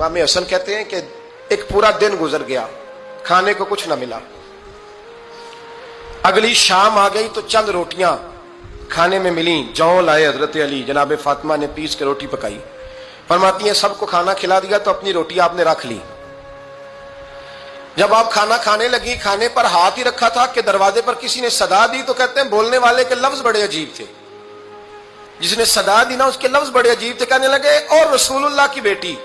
इमाम हसन कहते हैं कि एक पूरा दिन गुजर गया, खाने को कुछ ना मिला। अगली शाम आ गई तो चंद रोटियां खाने में मिली। जौ लाए हजरत अली, जनाब फातिमा ने पीस के रोटी पकाई। फरमाती हैं सबको खाना खिला दिया तो अपनी रोटी आपने रख ली। जब आप खाना खाने लगी, खाने पर हाथ ही रखा था कि दरवाजे पर किसी ने सदा दी। तो कहते हैं बोलने वाले के लफ्ज बड़े अजीब थे, जिसने सदा दी ना उसके लफ्ज बड़े अजीब थे। कहने लगे और रसूलुल्लाह की बेटी,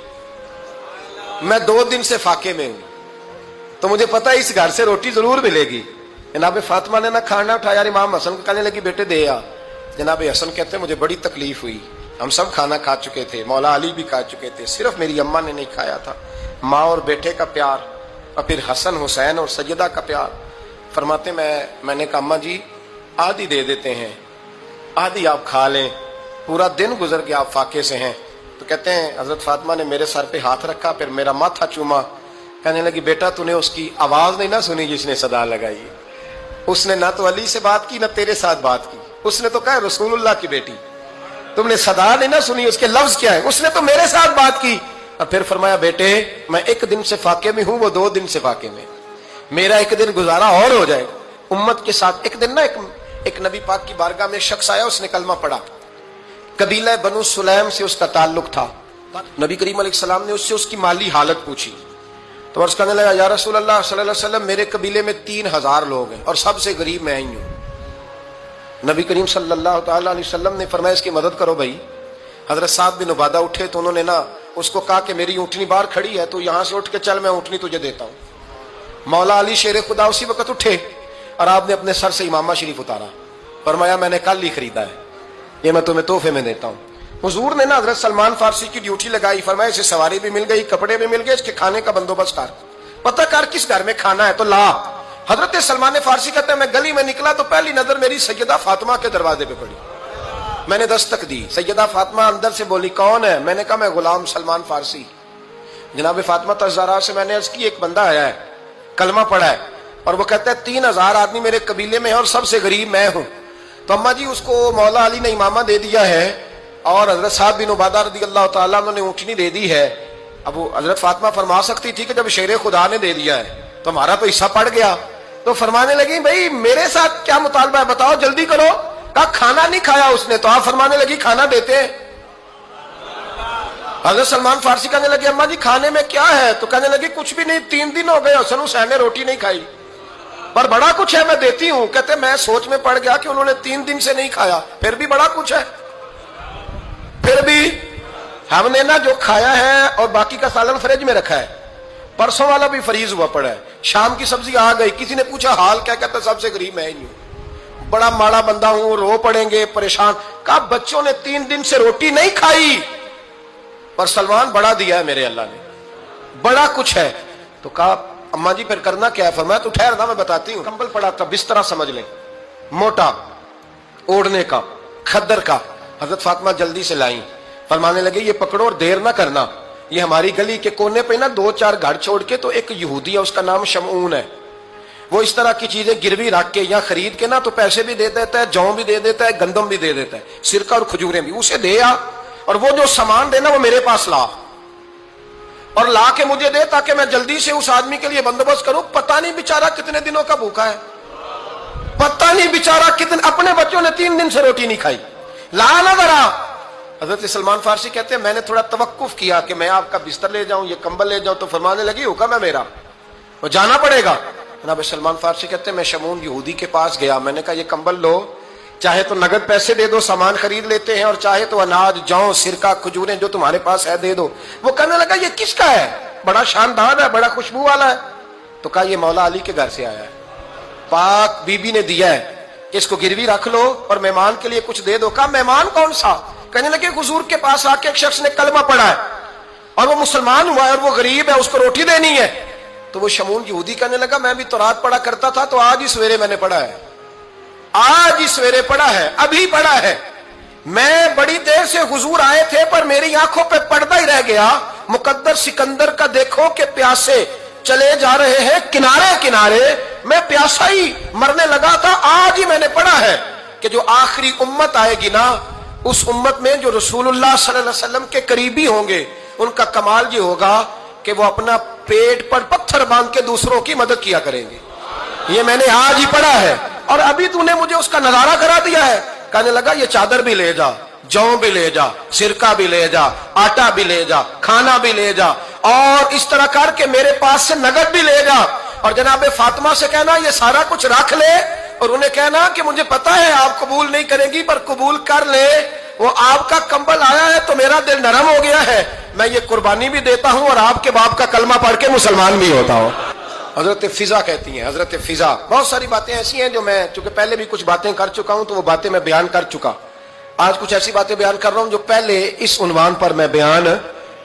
मैं 2 दिन से फाके में हूं, तो मुझे पता है इस घर से रोटी जरूर मिलेगी। जनाब फातिमा ने ना खाना उठाया, इमाम हसन को कहने लगी बेटे दे आ। जनाब हसन कहते हैं मुझे बड़ी तकलीफ हुई, हम सब खाना खा चुके थे, मौला अली भी खा चुके थे, सिर्फ मेरी अम्मा ने नहीं खाया था। माँ और बेटे का प्यार, और फिर हसन हुसैन और सैयदा का प्यार। फरमाते मैंने कहा अम्मा जी आधी दे देते हैं, आधी आप खा लें, पूरा दिन गुजर गया आप फाके से हैं। तो कहते हैं हजरत फातिमा ने मेरे सर पे हाथ रखा, फिर मेरा माथा चूमा। कहने लगी बेटा तूने उसकी आवाज नहीं ना सुनी जिसने सदा लगाई। उसने ना तो अली से बात की ना तेरे साथ बात की, उसने तो कहा रसूलुल्लाह की बेटी। तुमने सदा नहीं ना सुनी, उसके लफ्ज क्या है, उसने तो मेरे साथ बात की। और फिर फरमाया बेटे मैं 1 दिन से फाके में हूं, वो 2 दिन से फाके में, मेरा 1 दिन गुजारा और हो जाएगा उम्मत के साथ। एक दिन ना एक नबी पाक की बारगाह में शख्स आया, उसने कलमा पढ़ा, कबीला बनु सुलैम से उसका ताल्लुक था। नबी करीम अलैहिस्सलाम ने उससे उसकी माली हालत पूछी तो अर्ज करने लगा या रसूल अल्लाह सल्लल्लाहु अलैहि वसल्लम मेरे कबीले में 3000 लोग हैं और सबसे गरीब मैं ही हूं। नबी करीम सल्लल्लाहु अलैहि वसल्लम ने फरमाया इसकी मदद करो भाई। हजरत साद बिन उबादा उठे तो उन्होंने ना उसको कहा कि मेरी ऊँटनी बाहर खड़ी है, तो यहां से उठ के चल, मैं ऊँटनी तुझे देता हूं। मौला अली शेर खुदा उसी वक्त उठे और आपने अपने सर से इमामा शरीफ उतारा, फरमाया मैंने कल ही खरीदा है, ये मैं तुम्हें तोहफे में देता हूं। हुजूर ने ना हजरत सलमान फारसी की ड्यूटी लगाई, फरमाया इसे सवारी भी मिल गई, कपड़े भी मिल गए, इसके खाने का बंदोबस्त कर, पता कर किस घर में खाना है तो ला। हजरत सलमान फारसी कहते हैं मैं गली में निकला तो पहली नजर मेरी सैयदा फातिमा के दरवाजे पे पड़ी। मैंने दस्तक दी, सैयदा फातिमा अंदर से बोली कौन है? मैंने कहा मैं गुलाम सलमान फारसी। जनाब फातिमा तज़ारा से मैंने अर्ज की एक बंदा आया है, कलमा पढ़ा है, और वो कहता है 3000 आदमी मेरे कबीले में है और सबसे गरीब मैं हूं। तो अम्मा जी उसको मौला अली ने इमामा दे दिया है और हजरत साद बिन उबादा रज़ियल्लाहु ताला अन्हु ने ऊँटनी दे दी है। अब वो हजरत फातिमा फरमा सकती थी कि जब शेर खुदा ने दे दिया है तो हमारा तो हिस्सा पड़ गया। तो फरमाने लगी भाई मेरे साथ क्या मुतालबा है बताओ, जल्दी करो। कहा खाना नहीं खाया उसने, तो आप फरमाने लगी खाना देते हैं। हजरत सलमान फारसी कहने लगे अम्मा जी खाने में क्या है? तो कहने लगी कुछ भी नहीं, 3 दिन हो गए हसन हुसैन ने रोटी नहीं खाई, पर बड़ा कुछ है मैं देती हूं। कहते मैं सोच में पड़ गया कि उन्होंने 3 दिन से नहीं खाया, फिर भी बड़ा कुछ है। फिर भी हमने ना जो खाया है और बाकी का सालन फ्रिज में रखा है, परसों वाला भी फ्रीज हुआ पड़ा है, शाम की सब्जी आ गई। किसी ने पूछा हाल क्या? कहता सबसे गरीब मैं ही हूं, बड़ा माड़ा बंदा हूं, रो पड़ेंगे परेशान। कहा बच्चों ने 3 दिन से रोटी नहीं खाई, पर सलमान बड़ा दिया है मेरे अल्लाह ने, बड़ा कुछ है। तो कहा अम्मा जी फिर करना क्या है? फरमाया तो ठहर ना मैं बताती हूँ। कंबल पड़ा था, बिस्तरा समझ लें, मोटा ओढ़ने का, खद्दर का। हजरत फातिमा जल्दी से लाई, फरमाने लगे ये पकड़ो और देर ना करना। ये हमारी गली के कोने पे ना 2-4 घर छोड़ के तो एक यहूदी है, उसका नाम शमऊन है, वो इस तरह की चीजें गिरवी रख के या खरीद के ना तो पैसे भी दे देता है, जौ भी दे देता है, गंदम भी दे देता है, सिरका और खजूरें भी। उसे दे आ और वो जो सामान देना वो मेरे पास ला, और ला के मुझे दे ताकि मैं जल्दी से उस आदमी के लिए बंदोबस्त करूं। पता नहीं बेचारा कितने दिनों का भूखा है, पता नहीं बेचारा कितने, अपने बच्चों ने 3 दिन से रोटी नहीं खाई, ला ना जरा। हजरत सलमान फारसी कहते हैं मैंने थोड़ा तवक्कुफ किया कि मैं आपका बिस्तर ले जाऊं, ये कंबल ले जाऊं, तो फरमाने लगी हुक्म है मेरा, वो जाना पड़ेगा। जनाब सलमान फारसी कहते हैं मैं शमून यहूदी के पास गया, मैंने कहा ये कंबल लो, चाहे तो नगद पैसे दे दो, सामान खरीद लेते हैं, और चाहे तो अनाज, जौ, सिरका, खजूरें जो तुम्हारे पास है दे दो। वो कहने लगा ये किसका है? बड़ा शानदार है, बड़ा खुशबू वाला है। तो कहा ये मौला अली के घर से आया है, पाक बीबी ने दिया है, इसको गिरवी रख लो और मेहमान के लिए कुछ दे दो। कहा मेहमान कौन सा? कहने लगे हुजूर के पास आके एक शख्स ने कलमा पढ़ा है और वो मुसलमान हुआ है और वो गरीब है, उसको रोटी देनी है। तो वो शमून यहूदी कहने लगा मैं भी तो रात पढ़ा करता था, तो आज ही सवेरे मैंने पढ़ा है, आज ही सवेरे पढ़ा है, अभी पढ़ा है। मैं बड़ी देर से हुजूर आए थे पर मेरी आंखों पे पर्दा ही रह गया। मुकद्दर सिकंदर का देखो कि प्यासे चले जा रहे हैं किनारे किनारे, मैं प्यासा ही मरने लगा था, आज ही मैंने पढ़ा है कि जो आखिरी उम्मत आएगी ना, उस उम्मत में जो रसूलुल्लाह सल्लल्लाहु अलैहि वसल्लम के करीबी होंगे ان کا کمال یہ ہوگا کہ وہ اپنا پیٹ پر پتھر باندھ کے دوسروں کی مدد کیا کریں گے. یہ میں نے آج ہی پڑھا ہے اور ابھی تو نے مجھے اس کا نظارہ کرا دیا ہے. کہنے لگا یہ چادر بھی لے جا, جو بھی لے جا, سرکہ بھی لے جا, آٹا بھی لے جا, کھانا بھی لے جا, اور اس طرح کر کے میرے پاس سے نقد بھی لے جا. اور جناب فاطمہ سے کہنا یہ سارا کچھ رکھ لے, اور انہیں کہنا کہ مجھے پتا ہے آپ قبول نہیں کریں گی پر قبول کر لے, وہ آپ کا کمبل آیا ہے تو میرا دل نرم ہو گیا ہے, میں یہ قربانی بھی دیتا ہوں اور آپ کے باپ کا کلمہ پڑھ کے مسلمان بھی ہوتا ہوں. حضرت فضا کہتی ہیں, حضرت فضا. بہت ساری باتیں ایسی ہیں جو میں چونکہ پہلے بھی کچھ باتیں کر چکا ہوں تو وہ باتیں میں بیان کر چکا. آج کچھ ایسی باتیں بیان کر رہا ہوں جو پہلے اس عنوان پر میں بیان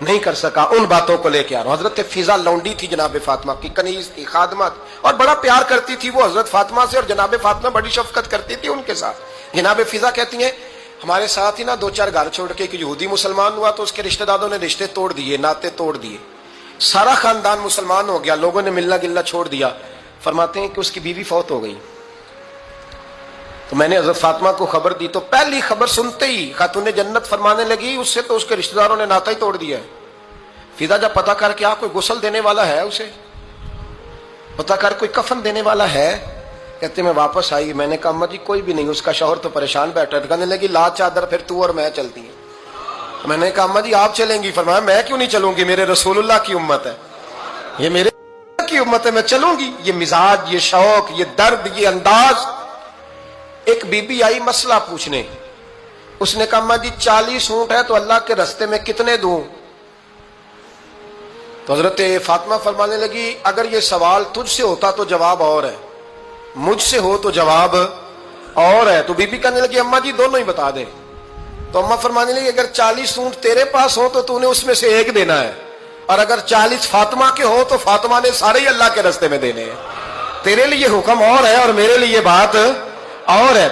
نہیں کر سکا, ان باتوں کو لے کے آ رہا ہوں. حضرت فضا لونڈی تھی جناب فاطمہ کی, کنیز تھی, خادمت, اور بڑا پیار کرتی تھی وہ حضرت فاطمہ سے, اور جناب فاطمہ بڑی شفقت کرتی تھی ان کے ساتھ. جناب فضا کہتی ہیں ہمارے ساتھ ہی نا 2-4 گھر چھوڑ کے ایک یہودی مسلمان ہوا تو اس کے رشتہ داروں نے رشتے توڑ دیے, ناطے توڑ دیے, سارا خاندان مسلمان ہو گیا, لوگوں نے ملنا گلنا چھوڑ دیا. فرماتے ہیں کہ اس کی بیوی فوت ہو گئی. تو میں نے حضرت فاطمہ کو خبر دی تو پہلی خبر سنتے ہی خاتون جنت فرمانے لگی اس سے تو اس کے رشتہ داروں نے ناتا ہی توڑ دیا ہے. فضا جب پتا کر کے کوئی غسل دینے والا ہے, اسے پتا کر کوئی کفن دینے والا ہے, کہتے میں واپس آئی. میں نے کہا اما جی کوئی بھی نہیں, اس کا شوہر تو پریشان بیٹھا ہے. کہنے لگی لا چادر پھر تو اور میں چلتی ہیں. میں نے کہا اما جی آپ چلیں گی. فرمایا میں کیوں نہیں چلوں گی, میرے رسول اللہ کی امت ہے, یہ میرے کی امت ہے, میں چلوں گی. یہ مزاج, یہ شوق, یہ درد, یہ انداز. ایک بی بی آئی مسئلہ پوچھنے, اس نے کہا اما جی 40 اونٹ ہے تو اللہ کے رستے میں کتنے دوں؟ تو حضرت فاطمہ فرمانے لگی اگر یہ سوال تجھ سے ہوتا تو جواب اور ہے, مجھ سے ہو تو جواب اور ہے. تو بی بی کہنے لگی اما جی دونوں ہی بتا دیں. تو اما فرمانے لگی اگر 40 اونٹ تیرے پاس ہو تو نے اس میں سے ایک دینا ہے, اور اگر 40 فاطمہ کے ہو تو فاطمہ نے سارے ہی اللہ کے رستے میں دینے ہیں. تیرے لیے حکم اور ہے اور میرے لیے بات اور ہے.